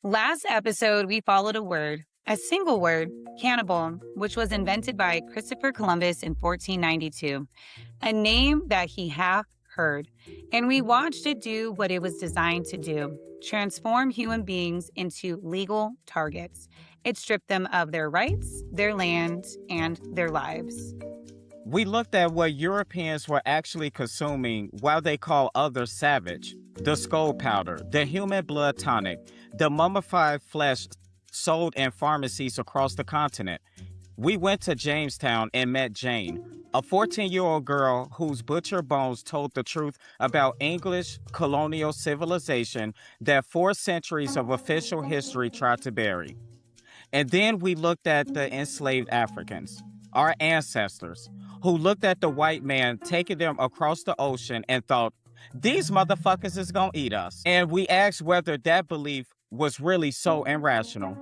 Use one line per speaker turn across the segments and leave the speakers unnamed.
Last episode, we followed a single word, cannibal, which was invented by Christopher Columbus in 1492, a name that he half heard. And we watched it do what it was designed to do, transform human beings into legal targets. It stripped them of their rights, their land, and their lives.
We looked at what Europeans were actually consuming while they call others savage: the skull powder, the human blood tonic, the mummified flesh sold in pharmacies across the continent. We went to Jamestown and met Jane, a 14-year-old girl whose butcher bones told the truth about English colonial civilization that 4 centuries of official history tried to bury. And then we looked at the enslaved Africans, our ancestors, who looked at the white man taking them across the ocean and thought, these motherfuckers is gonna eat us. And we asked whether that belief was really so irrational.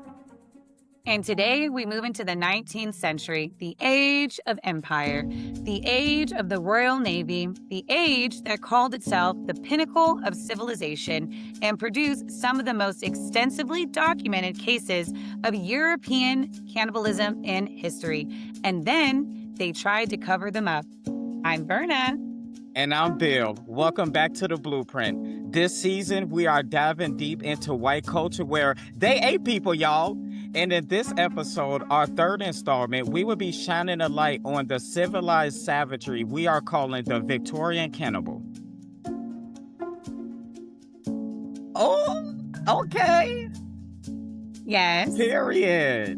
And today we move into the 19th century, the age of empire, the age of the Royal Navy, the age that called itself the pinnacle of civilization and produced some of the most extensively documented cases of European cannibalism in history. And then they tried to cover them up. I'm Verna.
And I'm Bill. Welcome back to The Blueprint. This season, we are diving deep into white culture where they ate people, y'all. And in this episode, our third installment, we will be shining a light on the civilized savagery we are calling the Victorian cannibal. Oh, okay.
Yes.
Period.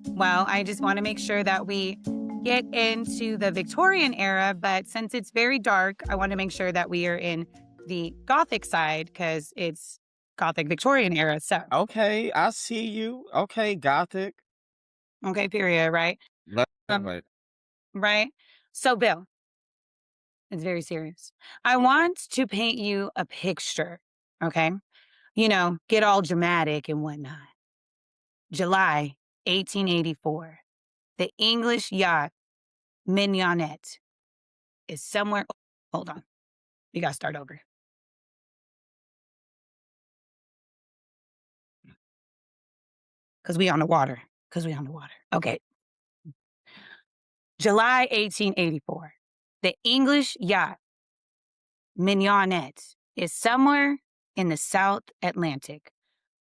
Well, I just want to make sure that we get into the Victorian era, but since it's very dark, I want to make sure that we are in the Gothic side because it's Gothic Victorian era. So,
Okay, I see you. Okay, Gothic.
okay, period, right?
Let's do
Um,
it.
right. So, Bill, it's very serious. I want to paint you a picture, okay? Get all dramatic and whatnot. July 1884, the English yacht Mignonette is somewhere. Hold on. You got to start over. Because we on the water. Okay. July 1884. The English yacht Mignonette is somewhere in the South Atlantic,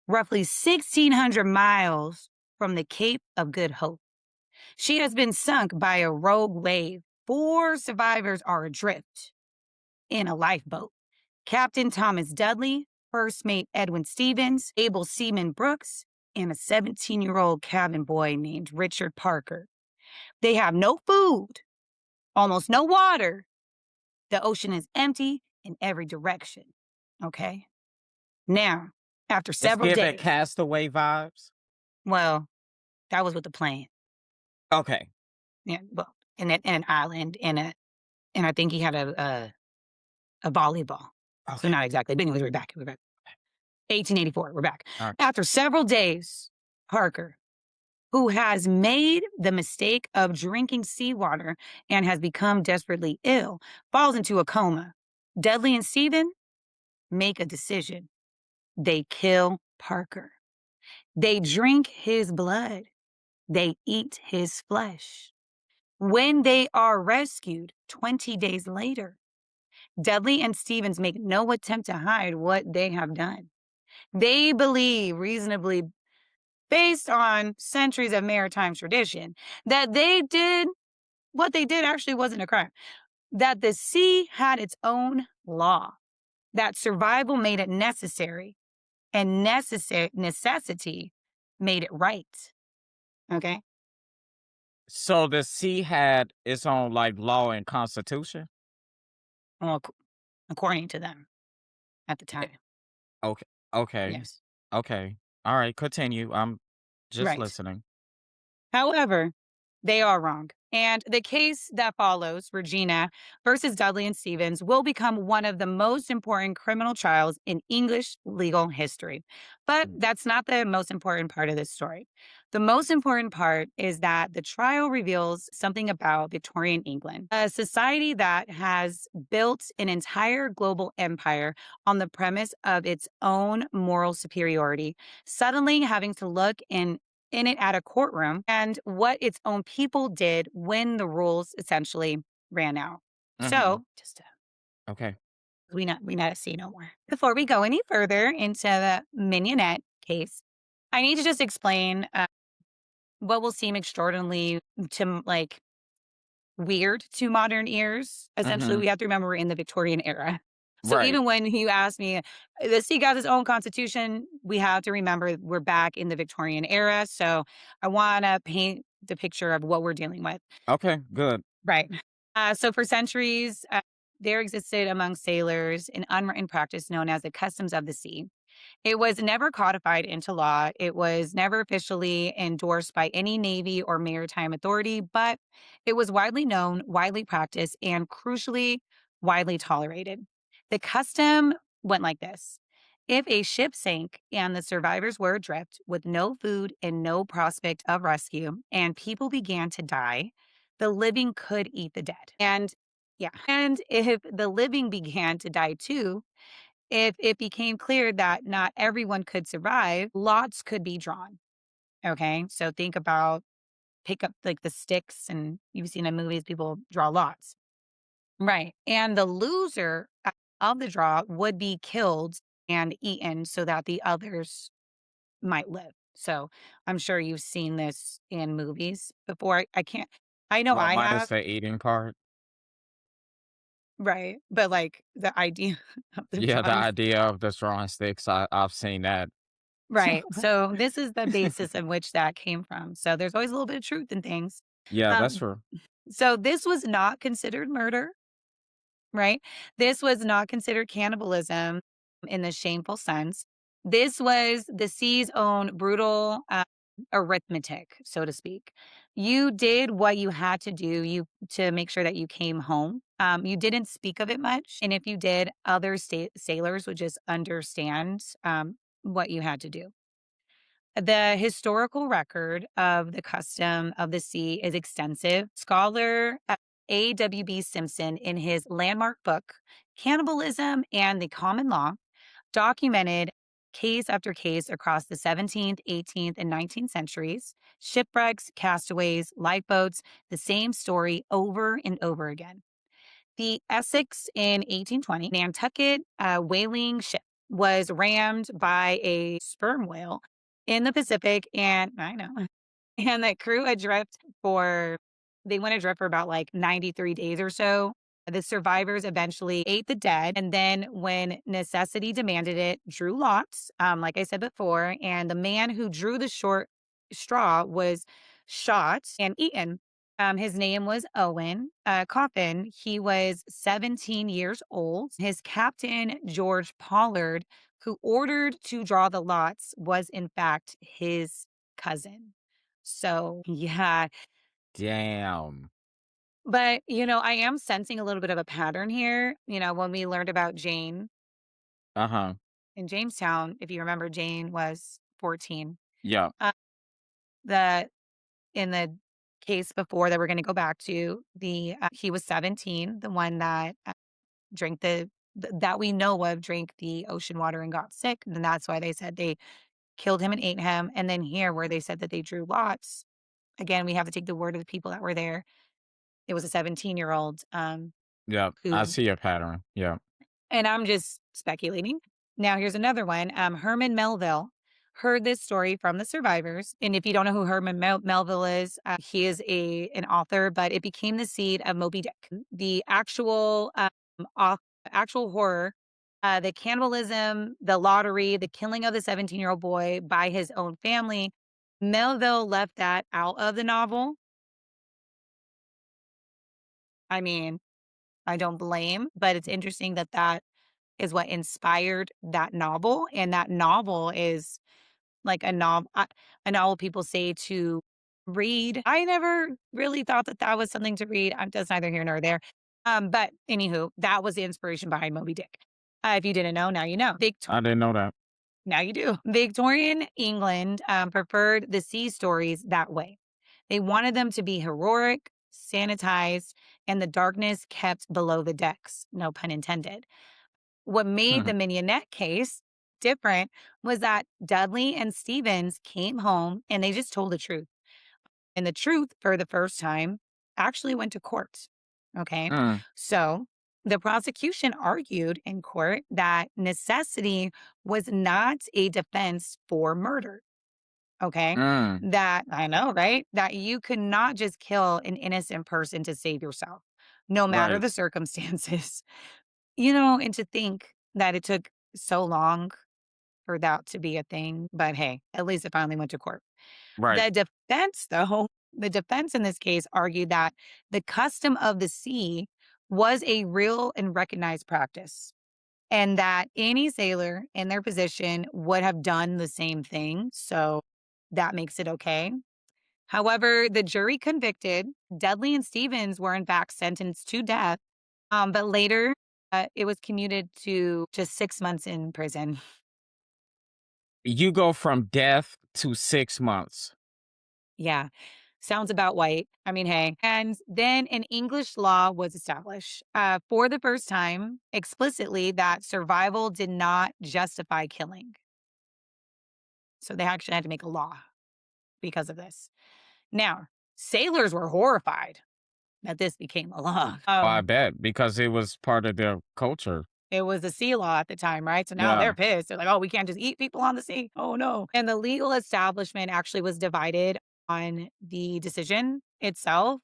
roughly 1,600 miles from the Cape of Good Hope. She has been sunk by a rogue wave. 4 survivors are adrift in a lifeboat. Captain Thomas Dudley, First Mate Edwin Stevens, able seaman Brooks, and a 17-year-old cabin boy named Richard Parker. They have no food, almost no water. The ocean is empty in every direction. Okay? Now, after several
It's
days.
giving Castaway vibes.
Well, that was with the plane.
Okay.
Yeah, well, in an island, and I think he had a volleyball.
Okay.
So not exactly. But anyways, we're back. 1884, we're back.
All right.
After several days, Parker, who has made the mistake of drinking seawater and has become desperately ill, falls into a coma. Dudley and Stephen make a decision. They kill Parker. They drink his blood. They eat his flesh. When they are rescued 20 days later, Dudley and Stevens make no attempt to hide what they have done. They believe reasonably, based on centuries of maritime tradition, that what they did actually wasn't a crime. That the sea had its own law, that survival made it necessary, and necessity made it right. Okay?
So the sea had its own law and constitution?
Well, according to them at the time.
Okay. Okay.
Yes.
Okay. All right. Continue. I'm just
Right.
listening.
However, they are wrong. And the case that follows, Regina versus Dudley and Stevens, will become one of the most important criminal trials in English legal history. But that's not the most important part of this story. The most important part is that the trial reveals something about Victorian England, a society that has built an entire global empire on the premise of its own moral superiority, suddenly having to look in it at a courtroom and what its own people did when the rules essentially ran out.
Hmm.
So, just to,
Okay.
we not see no more. Before we go any further into the Mignonette case, I need to just explain what will seem extraordinarily like weird to modern ears. Essentially,
Hmm.
we have to remember we're in the Victorian era. So
Right.
even when you ask me, the sea got its own constitution, we have to remember we're back in the Victorian era. So I want to paint the picture of what we're dealing with.
Okay. Good.
Right. So for centuries, there existed among sailors an unwritten practice known as the customs of the sea. It was never codified into law. It was never officially endorsed by any Navy or maritime authority, but it was widely known, widely practiced, and crucially, widely tolerated. The custom went like this. If a ship sank and the survivors were adrift with no food and no prospect of rescue, and people began to die, the living could eat the dead. And yeah, and if the living began to die too, if it became clear that not everyone could survive, lots could be drawn. Okay. So think about pick up like the sticks, and you've seen in movies, people draw lots. Right. And the loser of the draw would be killed and eaten so that the others might live. So I'm sure you've seen this in movies before. I can't, I know
Well,
I
minus
have.
the eating part.
Right. But like the idea of the
Yeah, the
drawing.
idea of the drawing sticks, I've seen that.
Right. So this is the basis of which that came from. So there's always a little bit of truth in things.
Yeah, that's
Um,
true.
so this was not considered murder, right? This was not considered cannibalism in the shameful sense. This was the sea's own brutal arithmetic, so to speak. You did what you had to do you to make sure that you came home. You didn't speak of it much, and if you did, other sailors would just understand what you had to do. The historical record of the custom of the sea is extensive. Scholar A.W.B. Simpson, in his landmark book, Cannibalism and the Common Law, documented case after case across the 17th, 18th, and 19th centuries, shipwrecks, castaways, lifeboats, the same story over and over again. The Essex in 1820 Nantucket whaling ship was rammed by a sperm whale in the Pacific, and I know, and the crew adrift for they went adrift for about like 93 days or so. The survivors eventually ate the dead, and then when necessity demanded it, drew lots, like I said before, and the man who drew the short straw was shot and eaten. His name was Owen Coffin. He was 17 years old. His captain, George Pollard, who ordered to draw the lots, was in fact his cousin. So, yeah.
Damn.
But, I am sensing a little bit of a pattern here. When we learned about Jane
Uh-huh.
in Jamestown, if you remember, Jane was 14.
Yeah.
Uh, the in the case before that we're going to go back to, the he was 17, the one that drank that we know of drank the ocean water and got sick. And that's why they said they killed him and ate him. And then here, where they said that they drew lots, again, we have to take the word of the people that were there. It was a 17-year-old
Yeah. I
who,
see a pattern. Yeah.
and I'm just speculating. Now, here's another one. Herman Melville heard this story from the survivors. And if you don't know who Herman Melville is, he is an author, but it became the seed of Moby Dick. The actual horror, the cannibalism, the lottery, the killing of the 17-year-old boy by his own family. Melville left that out of the novel. I mean, I don't blame, but it's interesting that that is what inspired that novel, and that novel is like a novel people say to read. I never really thought that that was something to read. That's neither here nor there. But anywho, that was the inspiration behind Moby Dick. If you didn't know, now you know.
I didn't know that.
Now you do. Victorian England preferred the sea stories that way. They wanted them to be heroic, sanitized, and the darkness kept below the decks. No pun intended. What made
Hmm.
the Mignonette case different was that Dudley and Stevens came home and they just told the truth. And the truth, for the first time, actually went to court. Okay.
Mm,
So the prosecution argued in court that necessity was not a defense for murder. Okay.
mm,
That I know, right? That you could not just kill an innocent person to save yourself, no matter
right,
the circumstances. And to think that it took so long for that to be a thing, but hey, at least it finally went to court.
right,
The defense in this case argued that the custom of the sea was a real and recognized practice, and that any sailor in their position would have done the same thing. So that makes it okay. However, the jury convicted. Dudley and Stevens were in fact sentenced to death, but later it was commuted to just 6 months in prison.
you go from death to 6 months.
Yeah. Sounds about white. I mean, hey. And then an English law was established for the first time explicitly that survival did not justify killing. So they actually had to make a law because of this. Now, sailors were horrified that this became a law.
Oh, I bet because it was part of their culture.
It was a sea law at the time, right? So now
Yeah.
they're pissed. They're like, oh, we can't just eat people on the sea. Oh, no. And the legal establishment actually was divided on the decision itself.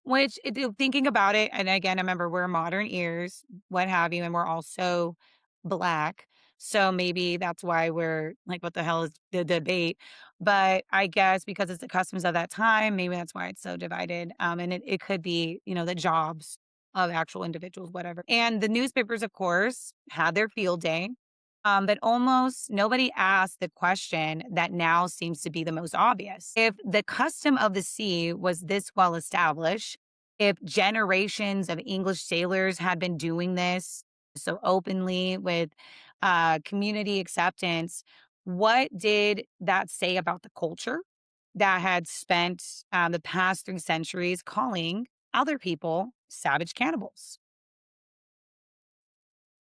Which thinking about it, and again, I remember we're modern ears, what have you, and we're also Black. So maybe that's why we're like, what the hell is the debate? But I guess because it's the customs of that time, maybe that's why it's so divided. And it could be, the jobs of actual individuals, whatever. And the newspapers, of course, had their field day. But almost nobody asked the question that now seems to be the most obvious. If the custom of the sea was this well established, if generations of English sailors had been doing this so openly with community acceptance, what did that say about the culture that had spent the past 3 centuries calling other people savage cannibals?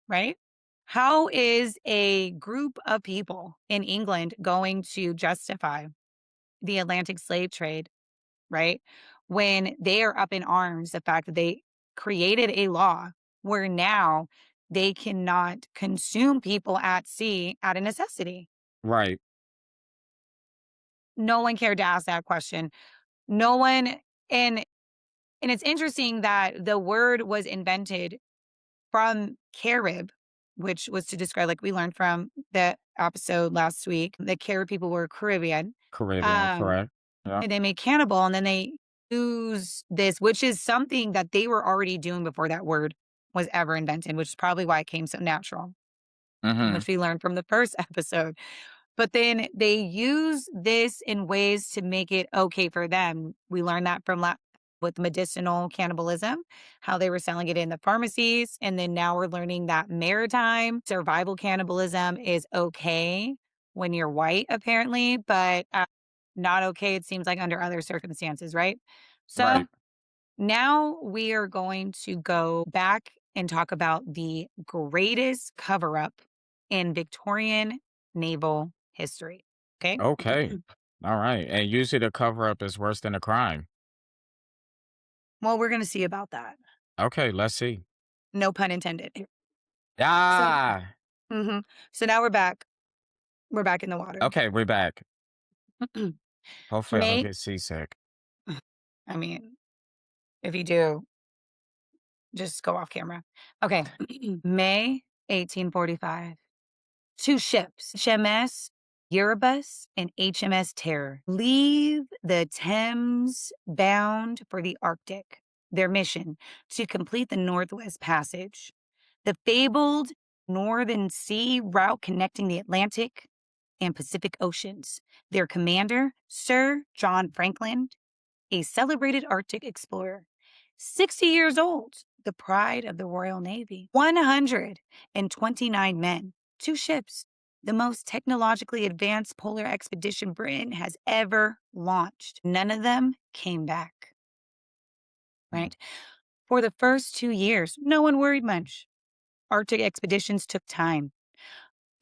Right? How is a group of people in England going to justify the Atlantic slave trade, right? When they are up in arms, the fact that they created a law where now they cannot consume people at sea out of necessity.
Right,
No one cared to ask that question. No one, and and it's interesting that the word was invented from Carib, which was to describe, like we learned from the episode last week, the Carib people were Caribbean.
Caribbean,
Um,
correct. Yeah.
and they made cannibal, and then they use this, which is something that they were already doing before that word was ever invented, which is probably why it came so natural,
Mhm.
which we learned from the first episode. But then they use this in ways to make it okay for them. We learned that from with medicinal cannibalism, how they were selling it in the pharmacies. And then now we're learning that maritime survival cannibalism is okay when you're white, apparently, but not okay, it seems like, under other circumstances, right? So
Right.
now we are going to go back and talk about the greatest cover up in Victorian naval history. Okay.
Okay. All right. And usually the cover up is worse than a crime.
Well, we're going to see about that.
Okay, let's see.
No pun intended. So,
Ah.
mhm. So now we're back. We're back in the water.
Okay, we're back. Hopefully I don't
May,
get seasick.
I mean, if you do, just go off camera. Okay. May 1845. Two ships, HMS Erebus and HMS Terror, leave the Thames bound for the Arctic. Their mission to complete the Northwest Passage, the fabled Northern Sea route connecting the Atlantic and Pacific Oceans. Their commander, Sir John Franklin, a celebrated Arctic explorer, 60 years old, the pride of the Royal Navy, 129 men, two ships. the most technologically advanced polar expedition Britain has ever launched. None of them came back,
Mm.
right? For the first 2 years, no one worried much. Arctic expeditions took time.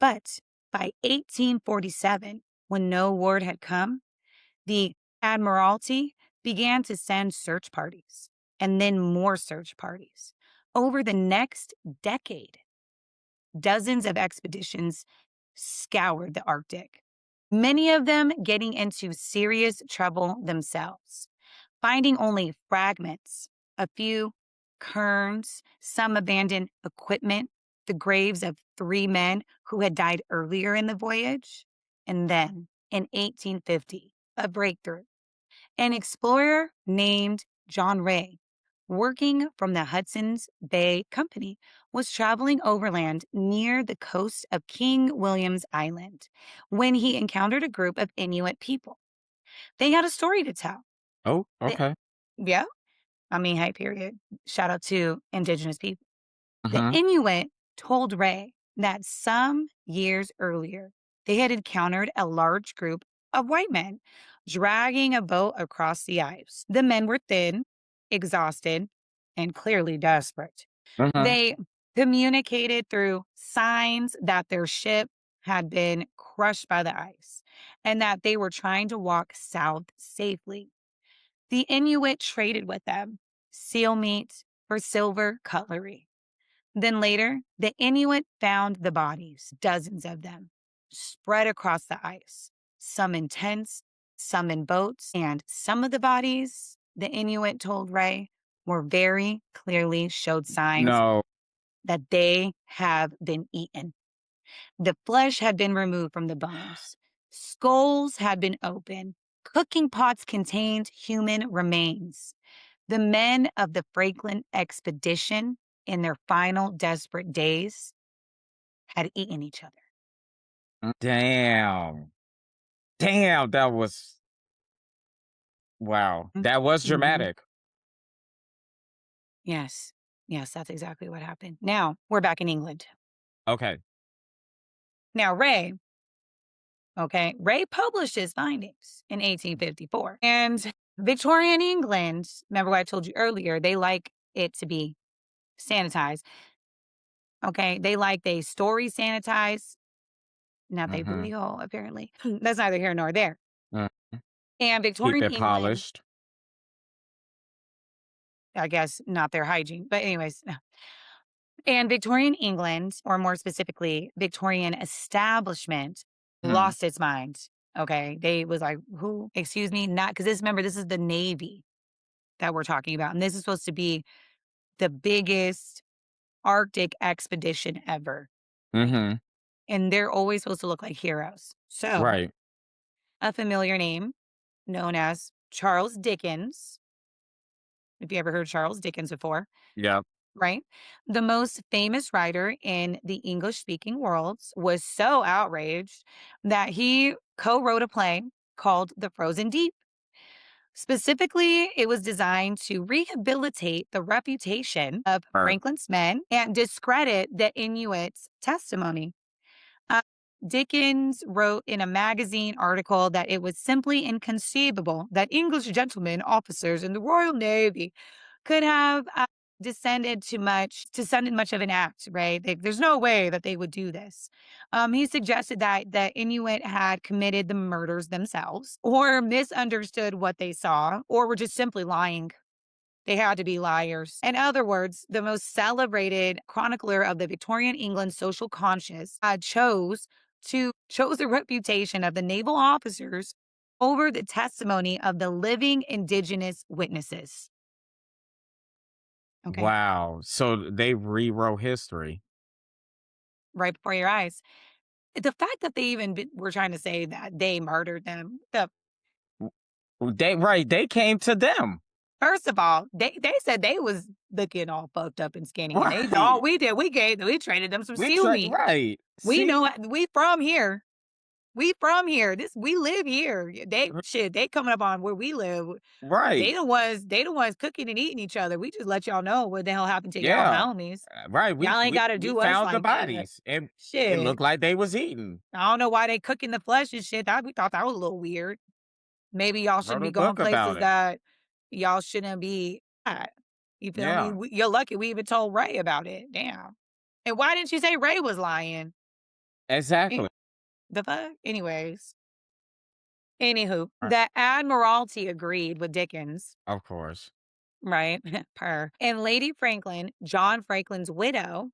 But by 1847, when no word had come, the Admiralty began to send search parties and then more search parties. Over the next decade, dozens of expeditions scoured the Arctic, many of them getting into serious trouble themselves, finding only fragments, a few cairns, some abandoned equipment, the graves of 3 men who had died earlier in the voyage. And then in 1850, a breakthrough. An explorer named John Ray, working from the Hudson's Bay Company, was traveling overland near the coast of King William's Island when he encountered a group of Inuit people. They had a story to tell.
Oh,
They,
okay.
yeah, I mean, hey, period. Shout out to Indigenous people. The
Mhm.
Inuit told Ray that some years earlier, they had encountered a large group of white men dragging a boat across the ice. The men were thin, exhausted, and clearly desperate.
Mhm.
They communicated through signs that their ship had been crushed by the ice and that they were trying to walk south safely. The Inuit traded with them seal meat for silver cutlery. Then later, the Inuit found the bodies, dozens of them, spread across the ice, some in tents, some in boats, and some of the bodies, the Inuit told Ray, were very clearly showed signs
No.
that they have been eaten. The flesh had been removed from the bones, skulls had been opened, cooking pots contained human remains. The men of the Franklin expedition, in their final desperate days, had eaten each other.
Damn. Damn, that was wow. That was
Mm-hmm.
dramatic.
Yes. Yes, that's exactly what happened. Now we're back in England.
Okay.
Now, Ray published his findings in 1854. And Victorian England, remember what I told you earlier, they like it to be sanitized. Okay. They story sanitize, not they booty
Mhm.
hole, apparently. That's neither here nor there.
Mm.
And
Keep
Victorian
it
England,
polished.
I guess not their hygiene, but anyways. And Victorian England, or more specifically, Victorian establishment,
Mhm.
lost its mind. Okay. They was like, who, excuse me, not because remember, this is the Navy that we're talking about. And this is supposed to be the biggest Arctic expedition ever. Right.
Mhm.
And they're always supposed to look like heroes. So,
Right.
a familiar name known as Charles Dickens. If you ever heard Charles Dickens before,
Yep.
right? The most famous writer in the English speaking world was so outraged that he co wrote a play called The Frozen Deep. Specifically, it was designed to rehabilitate the reputation of
Right.
Franklin's men and discredit the Inuits' testimony. Uh, Dickens wrote in a magazine article that it was simply inconceivable that English gentlemen officers in the Royal Navy could have descended much of an act, right? There's no way that they would do this. He suggested that the Inuit had committed the murders themselves, or misunderstood what they saw, or were just simply lying. They had to be liars. In other words, the most celebrated chronicler of the Victorian England social conscience chose the reputation of the naval officers over the testimony of the living indigenous witnesses. Okay,
Wow. So they rewrote history.
right before your eyes. The fact that they even were trying to say that they murdered them.
They came to them.
First of all, they said they was looking all fucked up and skinny, and they all
Right.
we did we traded them some
We
seal
tried
meat.
right.
We
See?
know we from here. We from here. We live here. They coming up on where we live.
Right.
They the ones cooking and eating each other. We just let y'all know what the hell happened to y'all
Yeah.
homies.
Right. We
Y'all ain't
we
gotta
we
do us
found the
like that.
bodies, and it
Shit.
looked like they was eating.
I don't know why they cooking the flesh and shit. We thought that was a little weird. Maybe y'all
Wrote
shouldn't be
a
going
book about
places
it.
that y'all shouldn't be at. You feel me?
Yeah.
You're lucky we even told Ray about it. Damn. And why didn't you say Ray was lying? Eh,
Exactly.
The fuck? Anyways. Anywho,
Uh,
the Admiralty agreed with Dickens,
of course.
right? Per. And Lady Franklin, John Franklin's widow,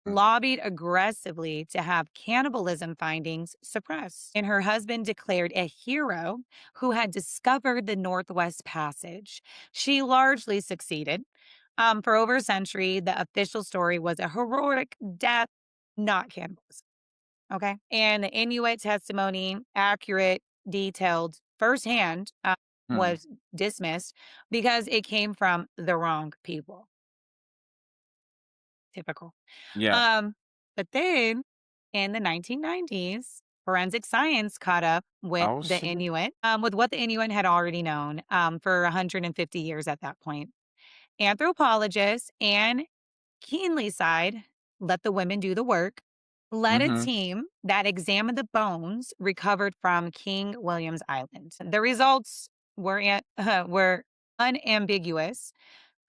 Mm,
lobbied aggressively to have cannibalism findings suppressed. And her husband declared a hero who had discovered the Northwest Passage. She largely succeeded. For over a century, the official story was a heroic death, not cannibalism. Okay. And the Inuit testimony, accurate, detailed, firsthand,
mm.
was dismissed because it came from the wrong people. Typical.
Yeah.
Um, but then in the 1990s, forensic science caught up with
Oh,
the
shit.
Inuit, with what the Inuit had already known for 150 years at that point. Anthropologists and keenly side, let the women do the work, led a
Mhm.
team that examined the bones recovered from King William's Island. The results were unambiguous.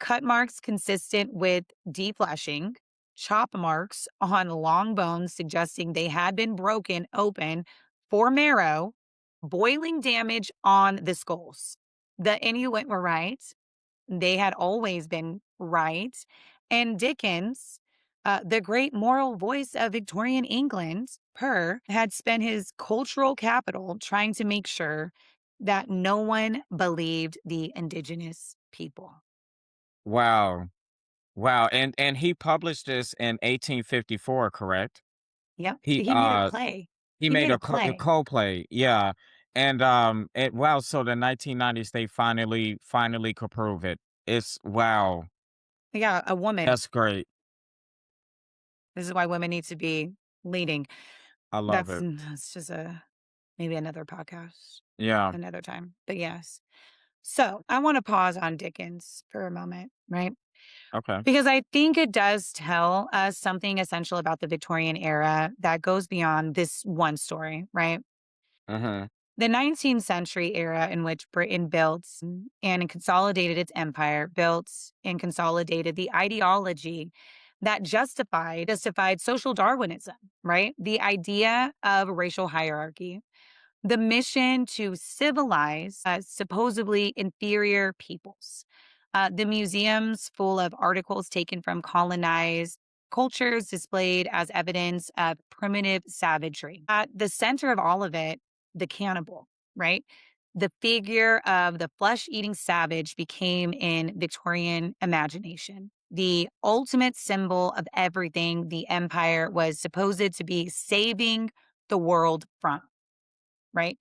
Cut marks consistent with defleshing, chop marks on long bones suggesting they had been broken open for marrow, boiling damage on the skulls. The Inuit were right. They had always been right. And Dickens, the great moral voice of Victorian England, had spent his cultural capital trying to make sure that no one believed the indigenous people.
Wow. Wow, and he published this in 1854, correct?
Yep.
He,
He made a
uh
play.
he
He
made
made a
a
play.
Coldplay, yeah, and wow, so the 1990s, they finally could prove it. It's wow,
Yeah, a woman.
that's great.
This is why women need to be leading.
I love it.
That's just maybe another podcast,
Yeah,
another time. But yes. So I want to pause on Dickens for a moment, right?
okay.
Because I think it does tell us something essential about the Victorian era that goes beyond this one story, right?
Mhm.
The 19th century era in which Britain built and consolidated its empire, built and consolidated the ideology that justified social Darwinism, right? The idea of racial hierarchy, the mission to civilize supposedly inferior peoples. The museums full of articles taken from colonized cultures displayed as evidence of primitive savagery. At the center of all of it, the cannibal, right? The figure of the flesh eating savage became in Victorian imagination the ultimate symbol of everything the empire was supposed to be saving the world from, right?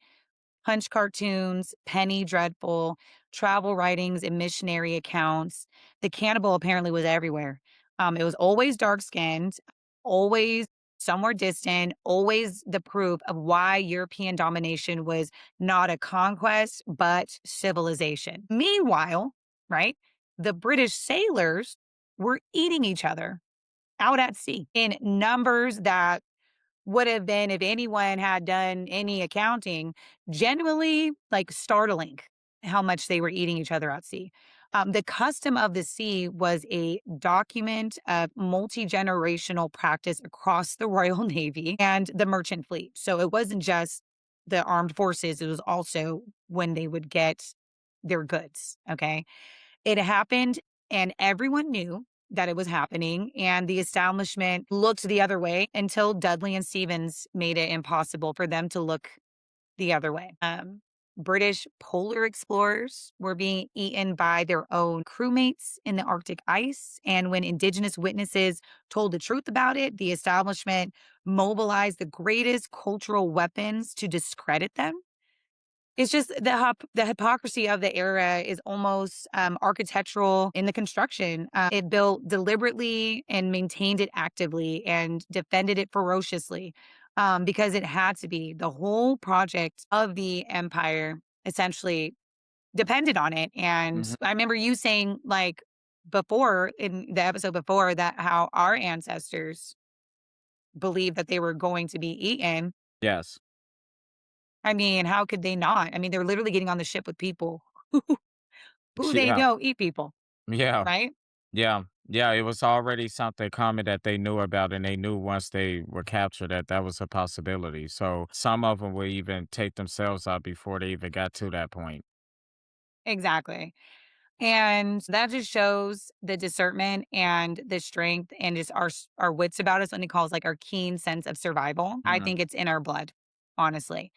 Punch cartoons, Penny Dreadful, travel writings, and missionary accounts. The cannibal apparently was everywhere. It was always dark skinned, always somewhere distant, always the proof of why European domination was not a conquest, but civilization. Meanwhile, right, the British sailors were eating each other out at sea in numbers that would have been, if anyone had done any accounting, genuinely like startling how much they were eating each other at sea. The custom of the sea was a document of multi generational practice across the Royal Navy and the merchant fleet. So it wasn't just the armed forces, it was also when they would get their goods. Okay. It happened and everyone knew that it was happening, and the establishment looked the other way until Dudley and Stevens made it impossible for them to look the other way. British polar explorers were being eaten by their own crewmates in the Arctic ice. And when indigenous witnesses told the truth about it, the establishment mobilized the greatest cultural weapons to discredit them. It's just the hypocrisy of the era is almost, architectural in the construction. It built deliberately and maintained it actively and defended it ferociously, because it had to be. The whole project of the empire essentially depended on it. And
Mhm.
I remember you saying, like, before in the episode before that, how our ancestors believed that they were going to be eaten.
Yes.
I mean, how could they not? I mean, they're literally getting on the ship with people who they
Yeah.
know eat people,
Yeah.
right?
Yeah. Yeah, it was already something coming that they knew about, and they knew once they were captured that that was a possibility. So some of them would even take themselves out before they even got to that point.
Exactly. And that just shows the discernment and the strength and just our wits about us, and it calls like our keen sense of survival. I
Mhm.
think it's in our blood, honestly.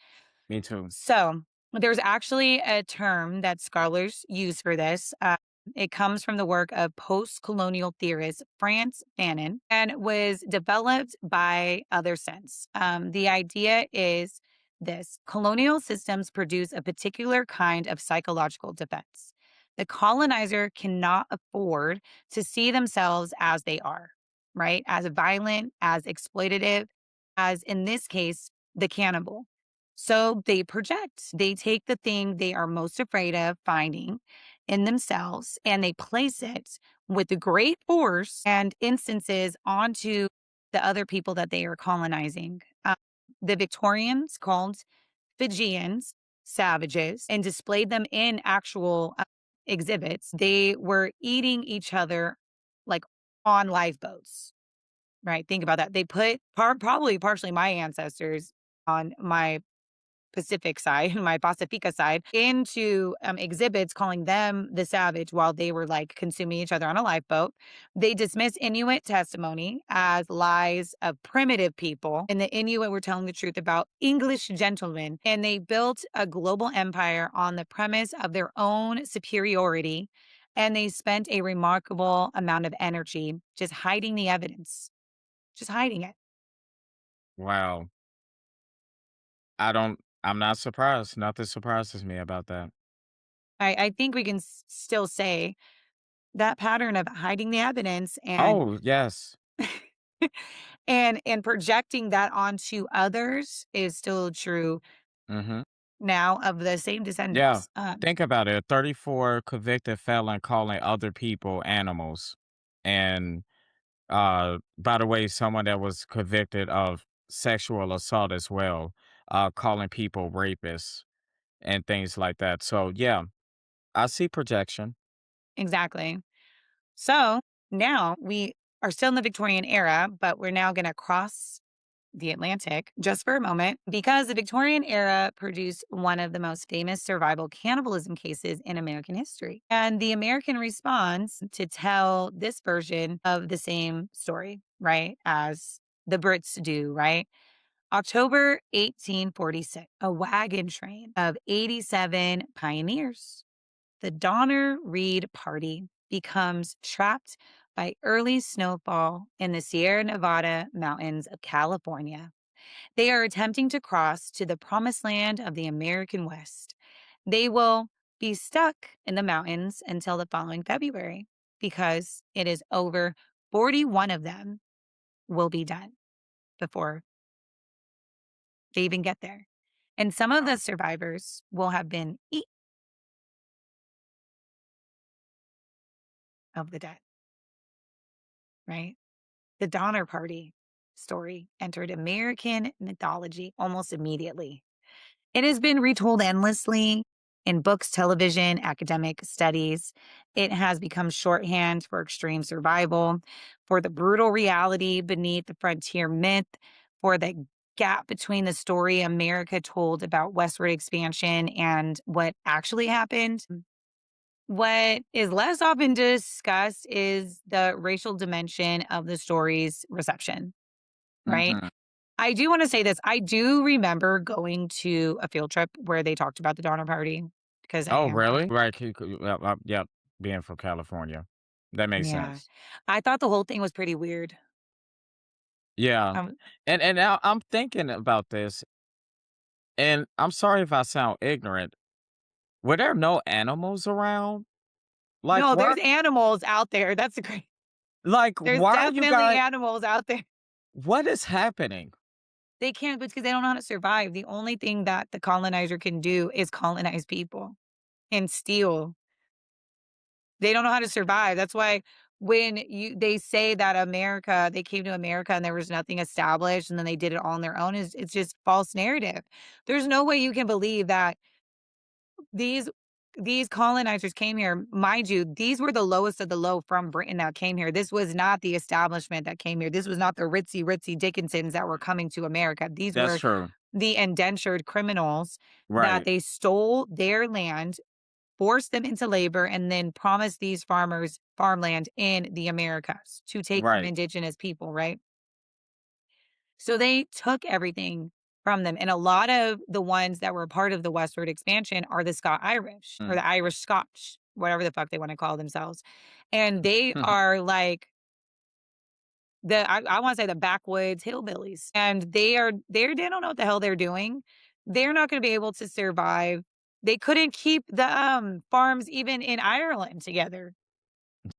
Me too.
So there's actually a term that scholars use for this. It comes from the work of post colonial theorist France Fanon and was developed by Other Sense. The idea is this: colonial systems produce a particular kind of psychological defense. The colonizer cannot afford to see themselves as they are, right? As violent, as exploitative, as in this case, the cannibal. So they project, they take the thing they are most afraid of finding in themselves and they place it with great force and instances onto the other people that they are colonizing. The Victorians called Fijians savages and displayed them in actual exhibits. They were eating each other like on lifeboats, right? Think about that. They put probably partially my ancestors on my Pacific side, my Pacifica side, into exhibits calling them the savage while they were like consuming each other on a lifeboat. They dismiss Inuit testimony as lies of primitive people, and the Inuit were telling the truth about English gentlemen. And they built a global empire on the premise of their own superiority. And they spent a remarkable amount of energy just hiding the evidence, just hiding it.
Wow. I'm not surprised. Nothing surprises me about that.
I think we can still say that pattern of hiding the evidence and
Oh, yes.
and projecting that onto others is still true
Mhm.
now of the same
Yeah.
descendants.
Think about it. A 34 convicted felon calling other people animals. And by the way, someone that was convicted of sexual assault as well, calling people rapists and things like that. So yeah, I see projection.
Exactly. So now we are still in the Victorian era, but we're now going to cross the Atlantic just for a moment because the Victorian era produced one of the most famous survival cannibalism cases in American history. And the American response to tell this version of the same story, right, as the Brits do, right? October 1846, a wagon train of 87 pioneers, the Donner Reed Party, becomes trapped by early snowfall in the Sierra Nevada mountains of California. They are attempting to cross to the promised land of the American West. They will be stuck in the mountains until the following February because it is over 41 of them will be done before they even get there. And some of the
Wow.
survivors will have been eaten of the dead, right? The Donner Party story entered American mythology almost immediately. It has been retold endlessly in books, television, academic studies. It has become shorthand for extreme survival, for the brutal reality beneath the frontier myth, for the gap between the story America told about westward expansion and what actually happened. What is less often discussed is the racial dimension of the story's reception, right?
Mhm.
I do wanna say this, I do remember going to a field trip where they talked about the Donner Party because I
Oh,
am
really? Right. Yep. Being from California, that makes
yeah.
sense.
I thought the whole thing was pretty weird.
Yeah,
Um,
and now I'm thinking about this, and I'm sorry if I sound ignorant. Were there no animals around? Like,
no, there's
why?
animals out there, that's the great
Like,
there's
why are you
definitely
guys?
animals out there.
What is happening?
They can't because they don't know how to survive. The only thing that the colonizer can do is colonize people and steal. They don't know how to survive. That's why when they say that they came to America and there was nothing established and then they did it all on their own is it's just false narrative. There's no way you can believe that these these colonizers came here. Mind you, these were the lowest of the low from Britain that came here. This was not the establishment that came here. This was not the ritzy Dickinsons that were coming to America. These
That's
were
true.
the indentured criminals that
Right.
they stole their land, forced them into labor, and then promised these farmers farmland in the Americas to take from
Right.
indigenous people, right? So they took everything from them. And a lot of the ones that were part of the westward expansion are the Scot Irish or
Mm.
the Irish Scotch, whatever the fuck they want to call themselves. And they are like I want to say the backwoods hillbillies. And they don't know what the hell they're doing. They're not going to be able to survive. They couldn't keep the farms even in Ireland together.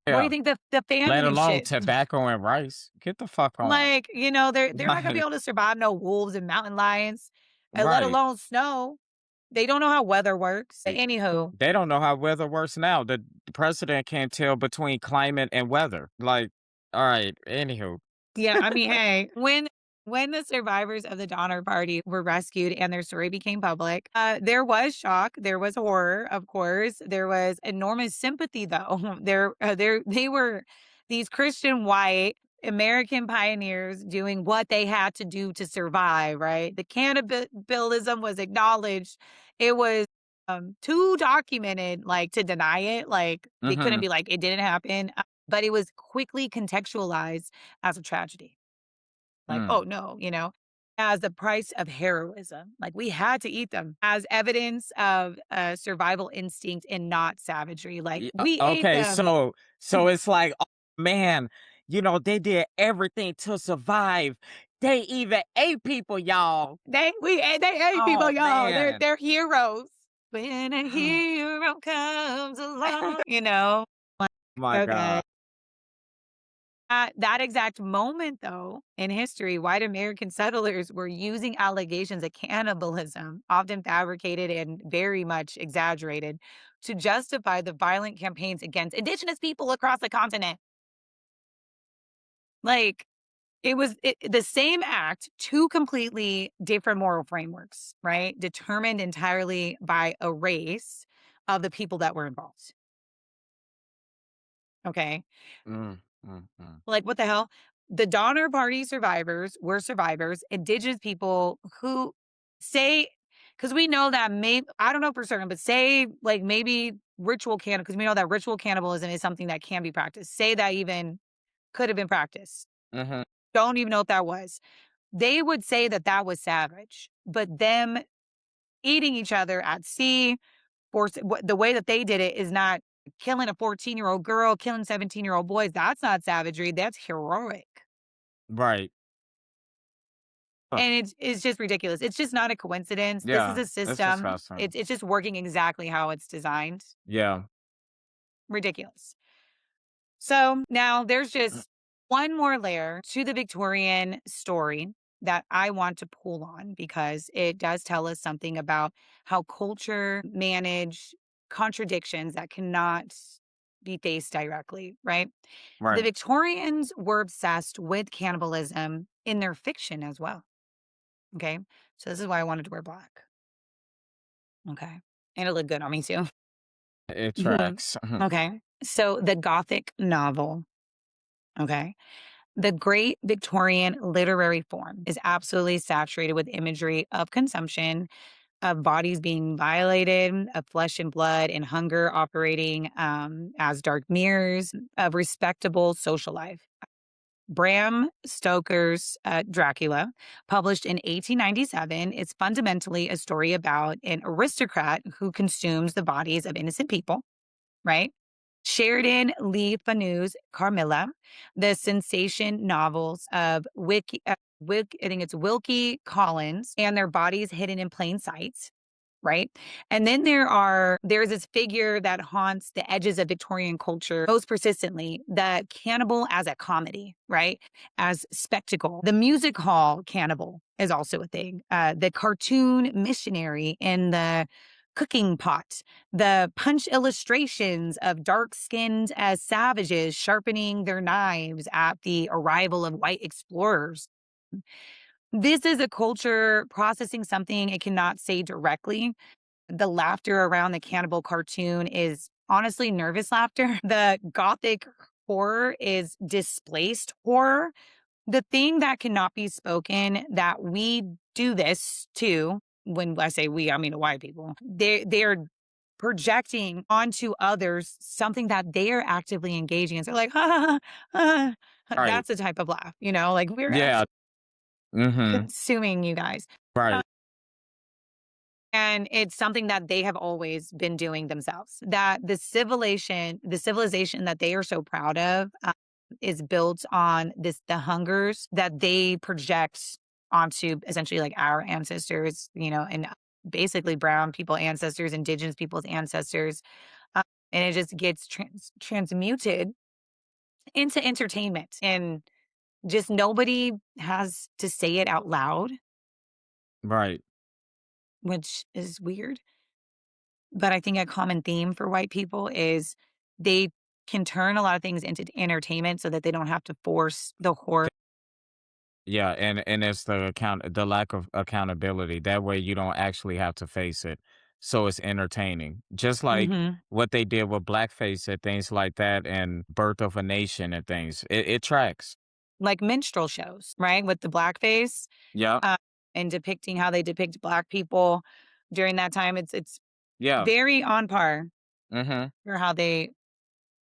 What do you
Yeah.
think the
Let
famine and
alone
shit?
tobacco and rice. Get the fuck on.
Like, they're not gonna be
Like,
able to survive no wolves and mountain lions, let
right.
alone snow. They don't know how weather works. Anywho,
They don't know how weather works now. The president can't tell between climate and weather. Like, all right. Anywho.
yeah, I mean, hey, when the survivors of the Donner Party were rescued and their story became public, there was shock, there was horror, of course, there was enormous sympathy, though. They were these Christian white American pioneers doing what they had to do to survive. Right, the cannibalism was acknowledged. It was too documented, like to deny it. Like they couldn't
Hmm.
be like it didn't happen, but it was quickly contextualized as a tragedy. Like,
Mm.
"Oh, no," as the price of heroism. Like, we had to eat them as evidence of, survival instinct and not savagery. Like, we ate
Okay.
them.
So it's like, oh, man, they did everything to survive. They even ate people, y'all.
They ate people,
Oh,
y'all.
man.
They're heroes. When a hero comes along.
My
Okay.
God.
At that exact moment, though, in history, white American settlers were using allegations of cannibalism, often fabricated and very much exaggerated, to justify the violent campaigns against indigenous people across the continent. Like, the same act, two completely different moral frameworks, right? Determined entirely by a race of the people that were involved. Okay.
Mm, mm, mm.
Like, what the hell? The Donner Party survivors were survivors, indigenous people who say, because we know that I don't know for certain, but say like maybe ritual cannibal, because we know that ritual cannibalism is something that can be practiced. Say that even could have been practiced.
Mhm.
Don't even know if that was. They would say that that was savage, but them eating each other at sea, the way that they did it is not killing a 14-year-old girl, killing 17-year-old boys. That's not savagery. That's heroic.
Right. Huh.
And it's just ridiculous. It's just not a coincidence. This is
Yeah.
a
It's
system.
disgusting.
It's just working exactly how it's designed.
Yeah.
Ridiculous. So now there's just one more layer to the Victorian story that I want to pull on because it does tell us something about how culture managed contradictions that cannot be faced directly, right? The
Right.
Victorians were obsessed with cannibalism in their fiction as well. Okay. So this is why I wanted to wear black. Okay. And it looked good on me too.
It
Mhm.
tracks.
Okay. So the Gothic novel. Okay. The great Victorian literary form is absolutely saturated with imagery of consumption, of bodies being violated, of flesh and blood and hunger operating as dark mirrors of respectable social life. Bram Stoker's Dracula, published in 1897, is fundamentally a story about an aristocrat who consumes the bodies of innocent people, right? Sheridan Lee Fanu's Carmilla, the sensation novels of I think it's Wilkie Collins, and their bodies hidden in plain sight. right? And then there's this figure that haunts the edges of Victorian culture most persistently, the cannibal as a comedy, right? As spectacle. The music hall cannibal is also a thing. The cartoon missionary in the cooking pot, the punch illustrations of dark skinned as savages sharpening their knives at the arrival of white explorers. This is a culture processing something it cannot say directly. The laughter around the cannibal cartoon is honestly nervous laughter. The gothic horror is displaced horror. The thing that cannot be spoken that we do this too. When I say we, I mean the white people. They're projecting onto others something that they are actively engaging in. So like, ha, ha, ha, ha.
Right.
That's the type of laugh, like we're
Yeah.
actually
Mm-hmm.
consuming you guys.
Right.
And it's something that they have always been doing themselves. That the civilization that they are so proud of, is built on the hungers that they project onto essentially like our ancestors, and basically brown people ancestors, indigenous people's ancestors, uh, and it just gets transmuted into entertainment, and just nobody has to say it out loud,
Right.
which is weird. But I think a common theme for white people is they can turn a lot of things into entertainment so that they don't have to force the horror.
Yeah, and it's the lack of accountability. That way you don't actually have to face it. So it's entertaining. Just like
Mhm.
what they did with blackface and things like that and Birth of a Nation and things. It tracks.
Like minstrel shows, right? With the blackface,
Yeah.
uh, and depicting how they depict black people during that time. It's
Yeah.
very on par
Mm-hmm.
for how they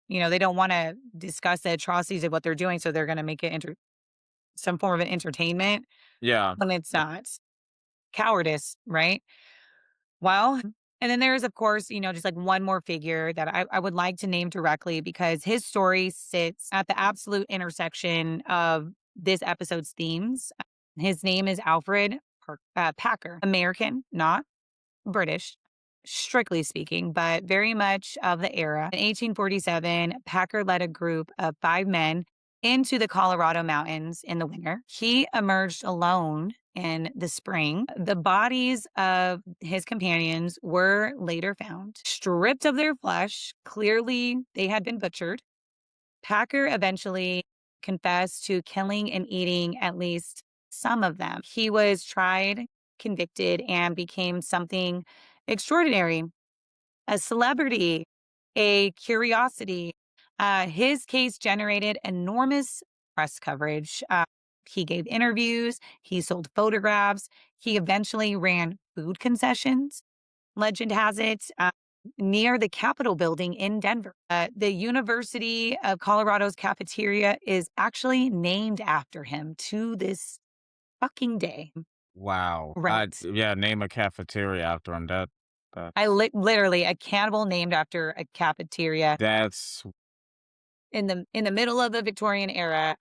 don't wanna discuss the atrocities of what they're doing, so they're gonna make it some form of an entertainment
Yeah.
when it's not. Cowardice, right? Well, and then there's, of course, just like one more figure that I would like to name directly because his story sits at the absolute intersection of this episode's themes. His name is Alfred Packer, American, not British, strictly speaking, but very much of the era. In 1847, Packer led a group of 5 men into the Colorado mountains in the winter. He emerged alone in the spring. The bodies of his companions were later found, stripped of their flesh. Clearly, they had been butchered. Packer eventually confessed to killing and eating at least some of them. He was tried, convicted, and became something extraordinary, a celebrity, a curiosity. His case generated enormous press coverage. He gave interviews, he sold photographs, he eventually ran food concessions. Legend has it, near the Capitol building in Denver. The University of Colorado's cafeteria is actually named after him to this fucking day.
Wow.
Right.
Yeah, name a cafeteria after him.
I
That's
literally a cannibal named after a cafeteria
that's
in the middle of the Victorian era.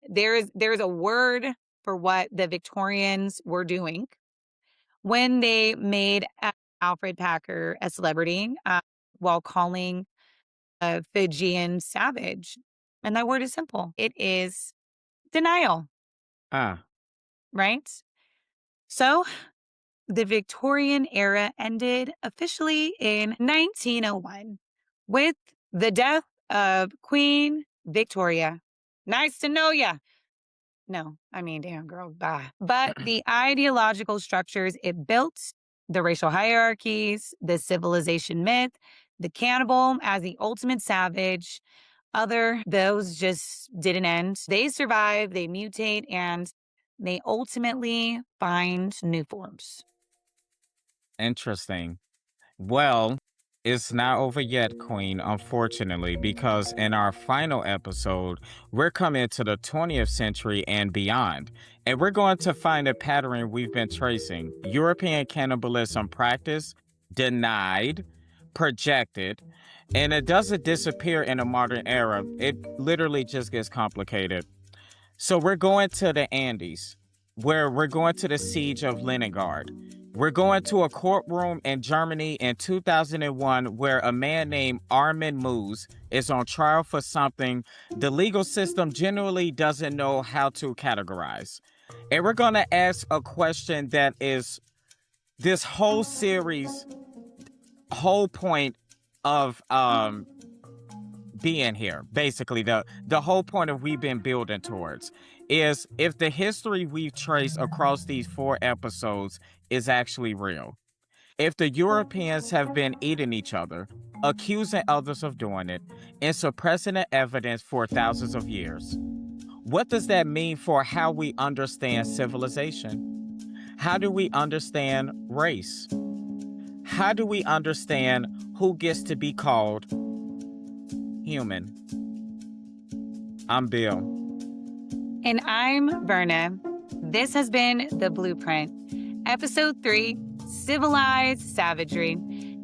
There's a word for what the Victorians were doing when they made Alfred Packer a celebrity, while calling a Fijian savage. And that word is simple. It is denial,
ah.
right? So the Victorian era ended officially in 1901 with the death of Queen Victoria. Nice to know ya. No, I mean, damn, girl, bye. But the ideological structures it built, the racial hierarchies, the civilization myth, the cannibal as the ultimate savage, those just didn't end. They survive, they mutate, and they ultimately find new forms.
Interesting. Well, it's not over yet, Queen, unfortunately, because in our final episode, we're coming to the 20th century and beyond. And we're going to find a pattern we've been tracing. European cannibalism practice, denied, projected, and it doesn't disappear in a modern era. It literally just gets complicated. So we're going to the Andes, where we're going to the siege of Leningrad. We're going to a courtroom in Germany in 2001 where a man named Armin Moose is on trial for something the legal system generally doesn't know how to categorize. And we're going to ask a question that is this whole series, whole point of being here. Basically, the whole point of we've been building towards is if the history we've traced across these 4 episodes is actually real. If the Europeans have been eating each other, accusing others of doing it, and suppressing the evidence for thousands of years, what does that mean for how we understand civilization? How do we understand race? How do we understand who gets to be called human? I'm Bill.
And I'm Verna. This has been The Blueprint, Episode 3, Civilized Savagery.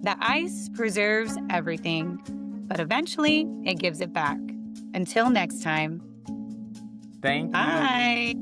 The ice preserves everything, but eventually it gives it back. Until next time.
Thank you.
Bye.